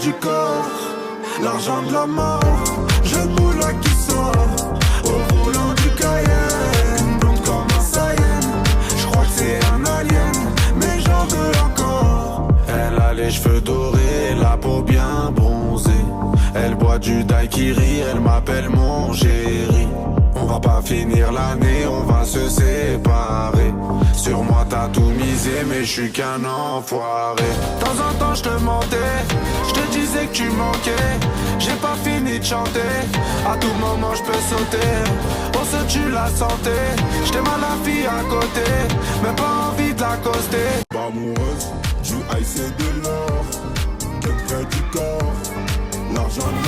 du corps, l'argent de la mort. Je moule qui sort au volant du Cayenne. Blonde comme un Saiyan, je crois que c'est un alien, mais j'en veux encore. Elle a les cheveux dorés, la peau bien bronzée. Elle boit du daiquiri, elle m'appelle mon chéri. On va pas finir l'année, on va se séparer. Sur moi t'as tout misé, mais je suis qu'un enfoiré. De temps en temps je te mentais, je te disais que tu manquais. J'ai pas fini de chanter, à tout moment je peux sauter. On se tue la santé, j't'aime à la fille à côté, mais pas envie de l'accoster. Pas amoureuse, du ice et de l'or, de près du corps, l'argent de